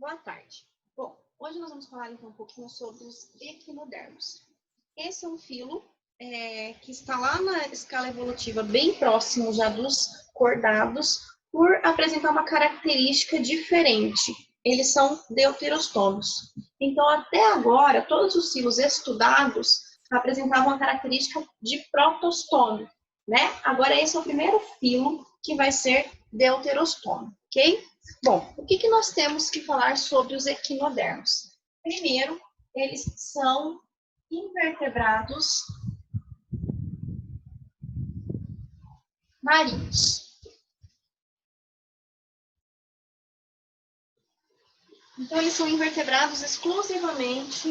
Boa tarde. Bom, hoje nós vamos falar então um pouquinho sobre os equinodermos. Esse é um filo que está lá na escala evolutiva bem próximo já dos cordados, por apresentar uma característica diferente. Eles são deuterostômos. Então, até agora, todos os filos estudados apresentavam uma característica de protostômo, né? Agora, esse é o primeiro filo que vai ser deuterostômo, ok? Bom, o que nós temos que falar sobre os equinodermos? Primeiro, eles são invertebrados marinhos. Então, eles são invertebrados exclusivamente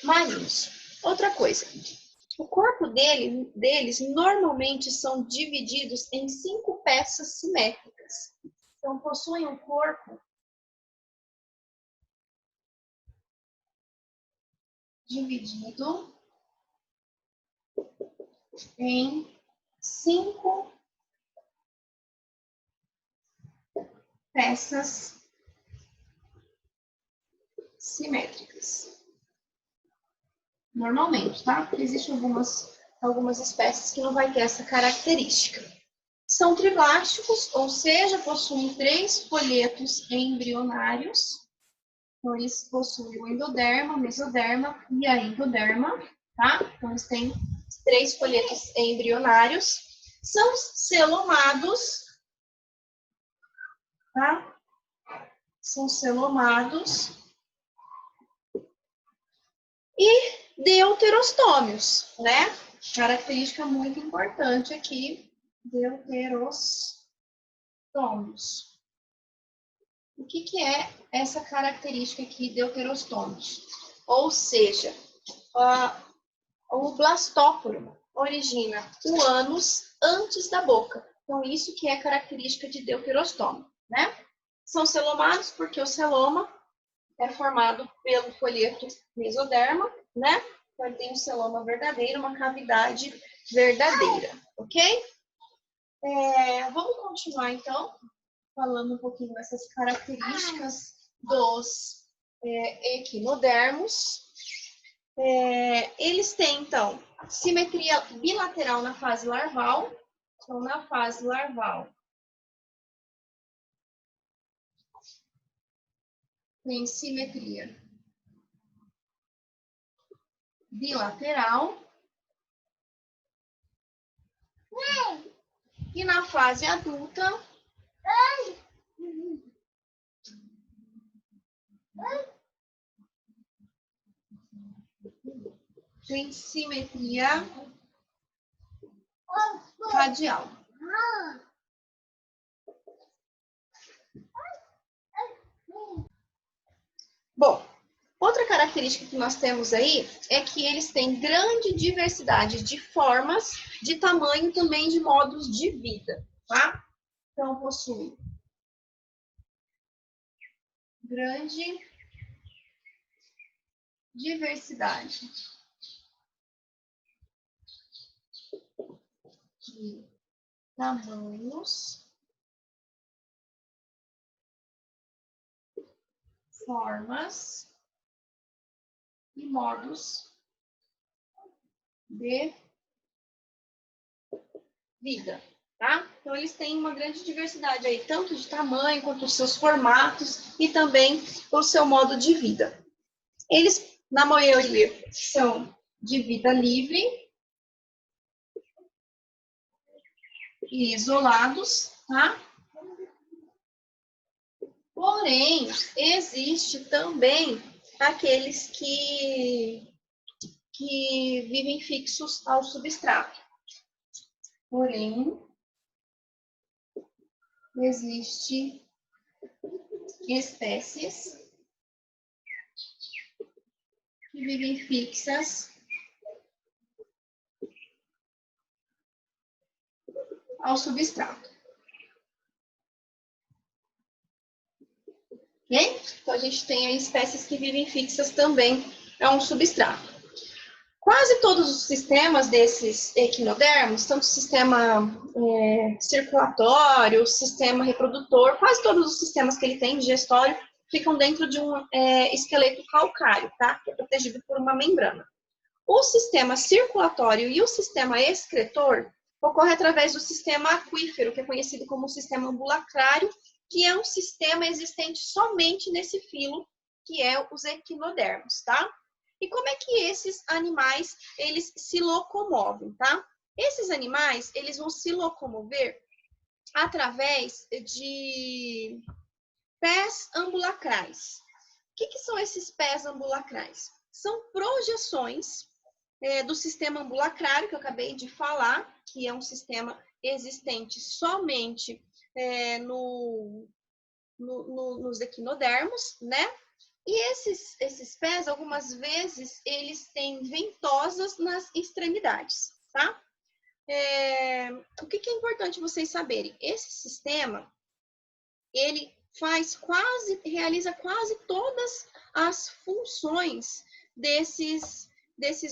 marinhos. Outra coisa, o corpo deles normalmente são divididos em 5 peças simétricas. Então, possuem um corpo dividido em 5 peças simétricas. Normalmente, tá? Existem algumas espécies que não vai ter essa característica. São triblásticos, ou seja, possuem 3 folhetos embrionários. Então, eles possuem o endoderma, o mesoderma e a endoderma, tá? Então, eles têm 3 folhetos embrionários. São celomados, tá? São celomados. E deuterostômios, né? Característica muito importante aqui, deuterostômios. O que é essa característica aqui, deuterostômios? Ou seja, o blastóporo origina o ânus antes da boca. Então, isso que é característica de deuterostômio, né? São celomados porque o celoma é formado pelo folheto mesoderma, né? Então, ele tem um celoma verdadeiro, uma cavidade verdadeira, ok? Vamos continuar, então, falando um pouquinho dessas características dos equinodermos. Eles têm, então, simetria bilateral na fase larval. Então, na fase larval, tem simetria bilateral. E na fase adulta, tem simetria radial. Bom, outra característica que nós temos aí é que eles têm grande diversidade de formas, de tamanho e também de modos de vida, tá? Então, possuem grande diversidade de tamanhos, formas e modos de vida, tá? Então, eles têm uma grande diversidade aí, tanto de tamanho quanto os seus formatos e também o seu modo de vida. Eles, na maioria, são de vida livre e isolados, tá? Porém, existe também aqueles que vivem fixos ao substrato. Porém, existe espécies que vivem fixas ao substrato. Ok? Então, a gente tem aí espécies que vivem fixas também a um substrato. Quase todos os sistemas desses equinodermos, tanto o sistema circulatório, o sistema reprodutor, quase todos os sistemas que ele tem digestório, ficam dentro de um esqueleto calcário, tá? Que é protegido por uma membrana. O sistema circulatório e o sistema excretor ocorre através do sistema aquífero, que é conhecido como sistema ambulacrário, que é um sistema existente somente nesse filo, que é os equinodermos, tá? E como é que esses animais, eles se locomovem, tá? Esses animais, eles vão se locomover através de pés ambulacrais. O que são esses pés ambulacrais? São projeções do sistema ambulacrário, que eu acabei de falar, que é um sistema existente somente nos equinodermos, né? E esses pés, algumas vezes, eles têm ventosas nas extremidades, tá? O que é importante vocês saberem? Esse sistema, ele realiza quase todas as funções desses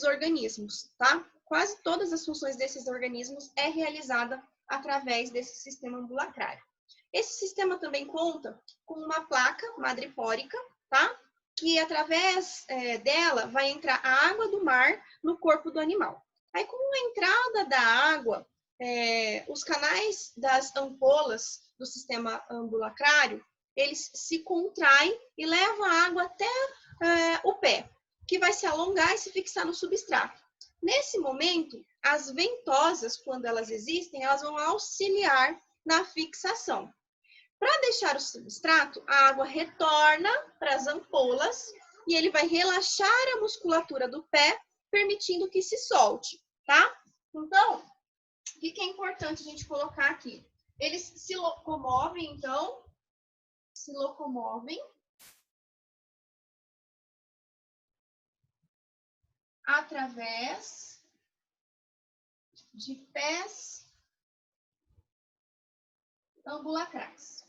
organismos, tá? Quase todas as funções desses organismos é realizada através desse sistema ambulacrário. Esse sistema também conta com uma placa madrepórica, tá? Que através dela vai entrar a água do mar no corpo do animal. Aí, com a entrada da água, os canais das ampolas do sistema ambulacrário, eles se contraem e levam a água até o pé, que vai se alongar e se fixar no substrato. Nesse momento, as ventosas, quando elas existem, elas vão auxiliar na fixação. Para deixar o substrato, a água retorna para as ampolas e ele vai relaxar a musculatura do pé, permitindo que se solte, tá? Então, o que é importante a gente colocar aqui? Eles se locomovem, então, através de pés ambulacrais.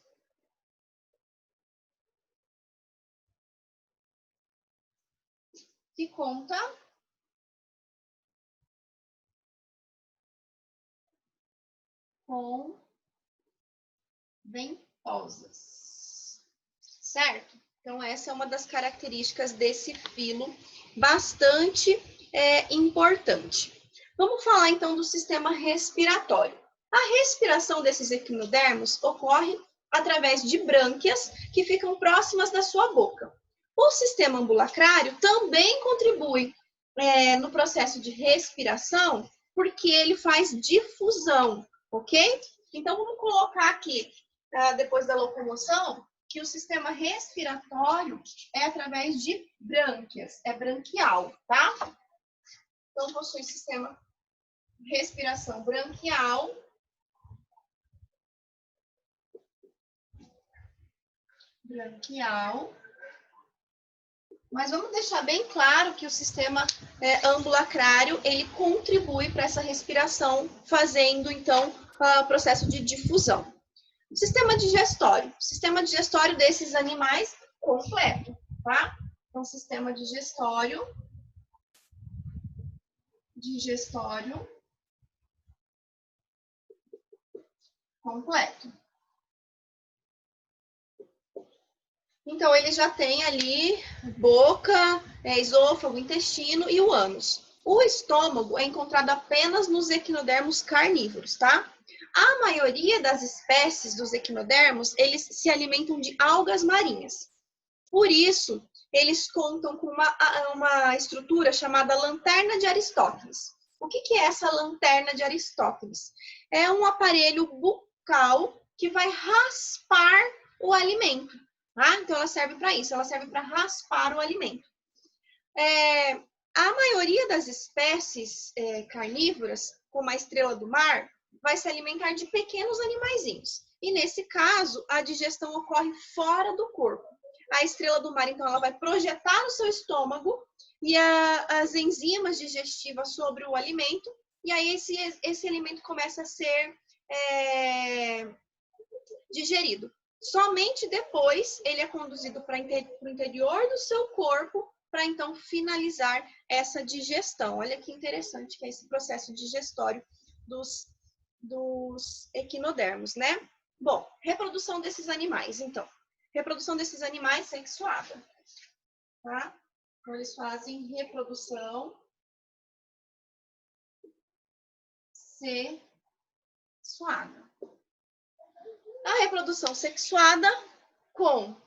Que conta com ventosas, certo? Então, essa é uma das características desse filo bastante importante. Vamos falar, então, do sistema respiratório. A respiração desses equinodermos ocorre através de brânquias que ficam próximas da sua boca. O sistema ambulacrário também contribui no processo de respiração, porque ele faz difusão, ok? Então, vamos colocar aqui, depois da locomoção, que o sistema respiratório é através de brânquias, é branquial, tá? Então, possui sistema respiração branquial, mas vamos deixar bem claro que o sistema ambulacrário, ele contribui para essa respiração, fazendo, então, o processo de difusão. Sistema digestório. O sistema digestório desses animais completo, tá? Então, sistema digestório completo. Então, ele já tem ali boca, esôfago, intestino e o ânus. O estômago é encontrado apenas nos equinodermos carnívoros, tá? A maioria das espécies dos equinodermos, eles se alimentam de algas marinhas. Por isso, eles contam com uma estrutura chamada lanterna de Aristóteles. O que é essa lanterna de Aristóteles? É um aparelho bucal que vai raspar o alimento. Tá? Então, ela serve para isso, ela serve para raspar o alimento. A maioria das espécies carnívoras, como a estrela do mar, vai se alimentar de pequenos animaizinhos. E nesse caso, a digestão ocorre fora do corpo. A estrela do mar, então, ela vai projetar no seu estômago e as enzimas digestivas sobre o alimento, e aí esse alimento começa a ser digerido. Somente depois ele é conduzido para o interior do seu corpo para então finalizar essa digestão. Olha que interessante que é esse processo digestório dos equinodermos, né? Bom, reprodução desses animais, então. reprodução desses animais sexuada, tá? Então, eles fazem reprodução sexuada. A reprodução sexuada com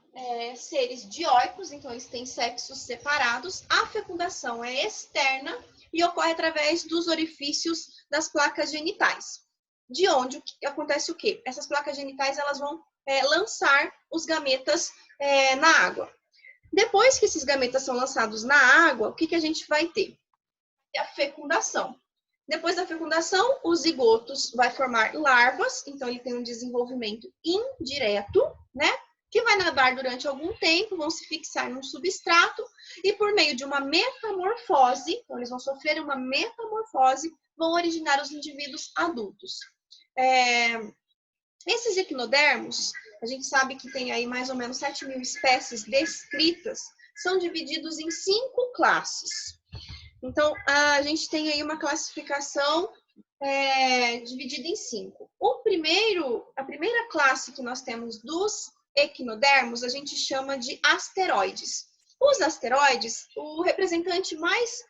seres dioicos, então eles têm sexos separados. A fecundação é externa e ocorre através dos orifícios das placas genitais. De onde acontece o quê? Essas placas genitais elas vão lançar os gametas na água. Depois que esses gametas são lançados na água, o que a gente vai ter? É a fecundação. Depois da fecundação, os zigotos vai formar larvas, então ele tem um desenvolvimento indireto, né? Que vai nadar durante algum tempo, vão se fixar num substrato e por meio de uma metamorfose, então eles vão sofrer uma metamorfose, vão originar os indivíduos adultos. Esses equinodermos, a gente sabe que tem aí mais ou menos 7.000 espécies descritas, são divididos em 5 classes. Então, a gente tem aí uma classificação dividida em 5. A primeira classe que nós temos dos equinodermos, a gente chama de asteroides. Os asteroides, o representante mais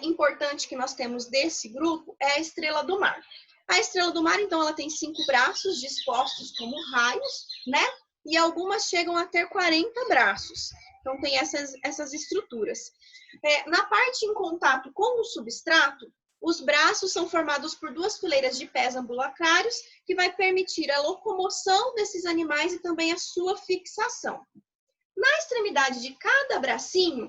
importante que nós temos desse grupo é a estrela do mar. A estrela do mar, então, ela tem 5 braços dispostos como raios, né? E algumas chegam a ter 40 braços. Então, tem essas estruturas. Na parte em contato com o substrato, os braços são formados por 2 fileiras de pés ambulacrários, que vai permitir a locomoção desses animais e também a sua fixação. Na extremidade de cada bracinho,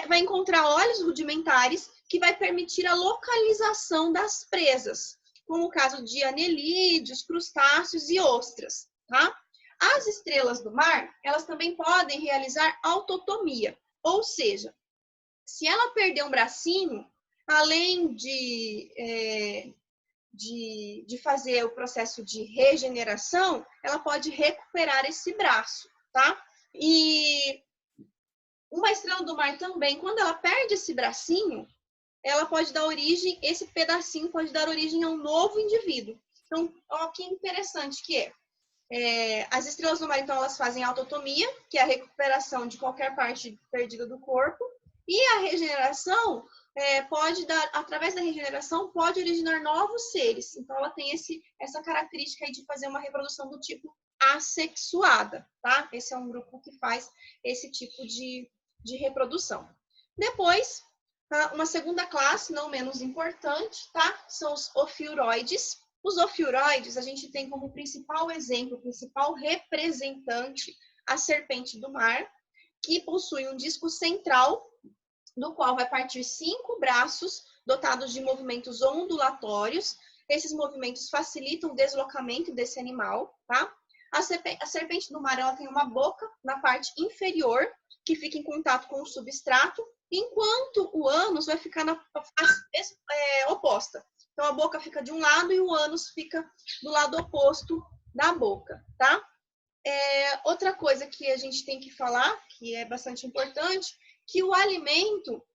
vai encontrar olhos rudimentares, que vai permitir a localização das presas, como o caso de anelídeos, crustáceos e ostras, tá? As estrelas do mar, elas também podem realizar autotomia, ou seja, se ela perder um bracinho, além de fazer o processo de regeneração, ela pode recuperar esse braço, tá? E uma estrela do mar também, quando ela perde esse bracinho, ela pode dar origem, esse pedacinho pode dar origem a um novo indivíduo. Então, olha que interessante que é. As estrelas do mar, então, elas fazem autotomia, que é a recuperação de qualquer parte perdida do corpo, e a regeneração pode dar, através da regeneração, pode originar novos seres. Então, ela tem essa característica aí de fazer uma reprodução do tipo assexuada, tá? Esse é um grupo que faz esse tipo de reprodução. Depois, uma segunda classe, não menos importante, tá? São os ofiuroides. Os ofiuroides, a gente tem como principal exemplo, principal representante, a serpente do mar, que possui um disco central, do qual vai partir 5 braços dotados de movimentos ondulatórios. Esses movimentos facilitam o deslocamento desse animal, tá? A serpente do mar, ela tem uma boca na parte inferior, que fica em contato com o substrato, enquanto o ânus vai ficar na face oposta. Então, a boca fica de um lado e o ânus fica do lado oposto da boca, tá? Outra coisa que a gente tem que falar, que é bastante importante, que o alimento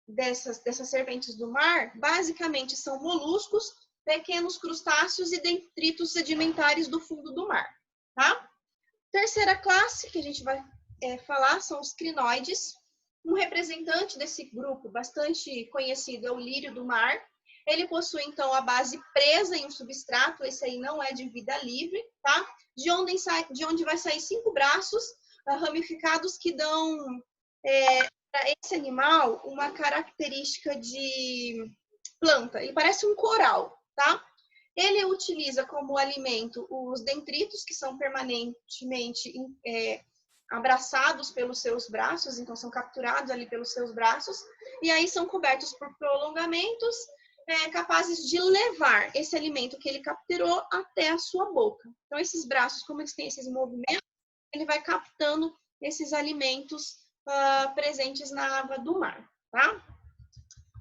dessas serpentes do mar, basicamente, são moluscos, pequenos crustáceos e detritos sedimentares do fundo do mar, tá? Terceira classe que a gente vai falar são os crinoides. Um representante desse grupo bastante conhecido é o lírio do mar. Ele possui, então, a base presa em um substrato, esse aí não é de vida livre, tá? De onde vai sair 5 braços ramificados que dão para esse animal uma característica de planta. Ele parece um coral, tá? Ele utiliza como alimento os detritos, que são permanentemente abraçados pelos seus braços, então são capturados ali pelos seus braços, e aí são cobertos por prolongamentos capazes de levar esse alimento que ele capturou até a sua boca. Então, esses braços, como eles têm esses movimentos, ele vai captando esses alimentos presentes na água do mar, tá?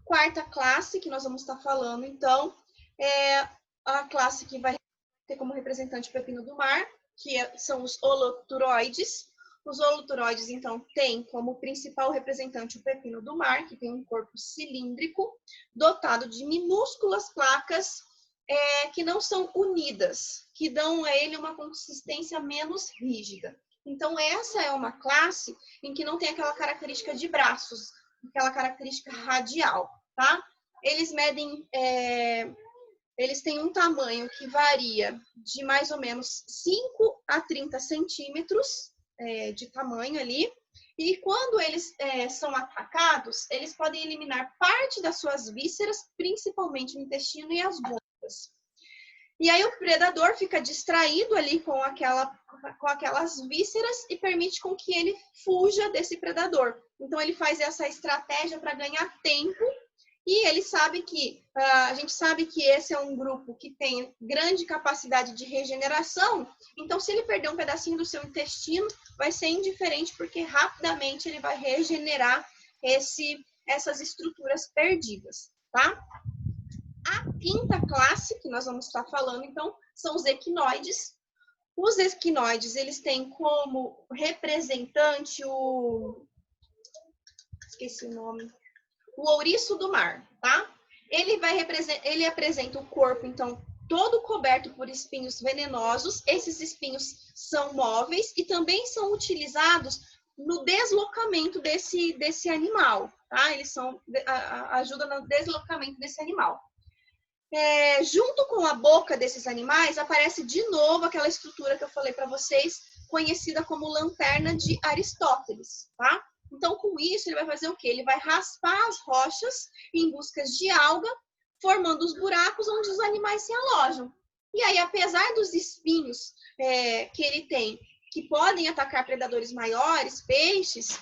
Quarta classe que nós vamos estar falando, então, é a classe que vai ter como representante o pepino do mar, que são os holoturoides. Os holoturoides, então, têm como principal representante o pepino do mar, que tem um corpo cilíndrico, dotado de minúsculas placas que não são unidas, que dão a ele uma consistência menos rígida. Então, essa é uma classe em que não tem aquela característica de braços, aquela característica radial, tá? Eles medem, eles têm um tamanho que varia de mais ou menos 5 a 30 centímetros de tamanho ali. E quando eles são atacados, eles podem eliminar parte das suas vísceras, principalmente o intestino e as glândulas. E aí o predador fica distraído ali com aquelas vísceras e permite com que ele fuja desse predador. Então ele faz essa estratégia para ganhar tempo e ele sabe que, a gente sabe que esse é um grupo que tem grande capacidade de regeneração, então se ele perder um pedacinho do seu intestino, vai ser indiferente porque rapidamente ele vai regenerar essas estruturas perdidas, tá? A quinta classe que nós vamos estar falando, então, são os equinoides. Os equinoides, eles têm como representante esqueci o nome. O ouriço do mar, tá? Ele apresenta o corpo, então, todo coberto por espinhos venenosos. Esses espinhos são móveis e também são utilizados no deslocamento desse animal, tá? Eles ajudam no deslocamento desse animal. Junto com a boca desses animais, aparece de novo aquela estrutura que eu falei para vocês, conhecida como lanterna de Aristóteles, tá? Então, com isso, ele vai fazer o quê? Ele vai raspar as rochas em busca de alga, formando os buracos onde os animais se alojam. E aí, apesar dos espinhos que ele tem, que podem atacar predadores maiores, peixes,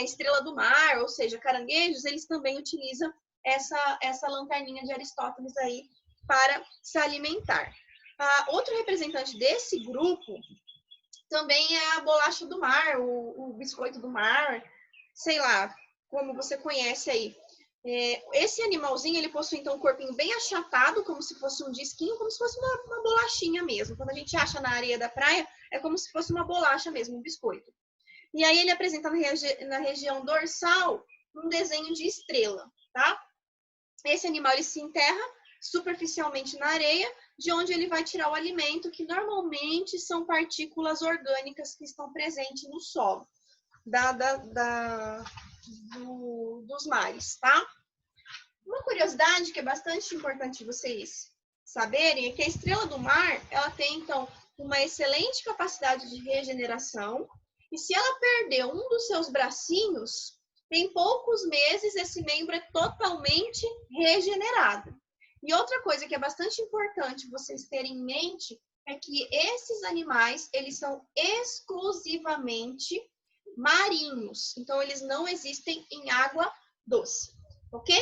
estrela do mar, ou seja, caranguejos, eles também utilizam essa lanterninha de Aristóteles aí para se alimentar. Outro representante desse grupo também é a bolacha do mar, o biscoito do mar, sei lá, como você conhece aí. Esse animalzinho, ele possui então um corpinho bem achatado, como se fosse um disquinho, como se fosse uma bolachinha mesmo. Quando a gente acha na areia da praia, é como se fosse uma bolacha mesmo, um biscoito. E aí ele apresenta na região dorsal um desenho de estrela, tá? Esse animal ele se enterra superficialmente na areia, de onde ele vai tirar o alimento, que normalmente são partículas orgânicas que estão presentes no solo dos mares, tá? Uma curiosidade que é bastante importante vocês saberem é que a estrela do mar, ela tem, então, uma excelente capacidade de regeneração, e se ela perder um dos seus bracinhos, em poucos meses, esse membro é totalmente regenerado. E outra coisa que é bastante importante vocês terem em mente é que esses animais, eles são exclusivamente marinhos. Então, eles não existem em água doce, ok?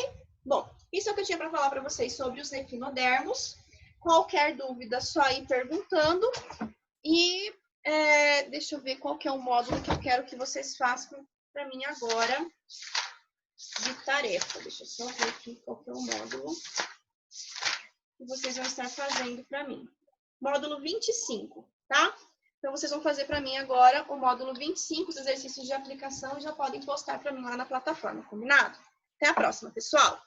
Bom, isso é o que eu tinha para falar para vocês sobre os equinodermos. Qualquer dúvida, só ir perguntando. E deixa eu ver qual que é o módulo que eu quero que vocês façam para mim agora de tarefa. Deixa eu só ver aqui qual que é o módulo que vocês vão estar fazendo para mim. Módulo 25, tá? Então, vocês vão fazer para mim agora o módulo 25, os exercícios de aplicação, e já podem postar para mim lá na plataforma, combinado? Até a próxima, pessoal!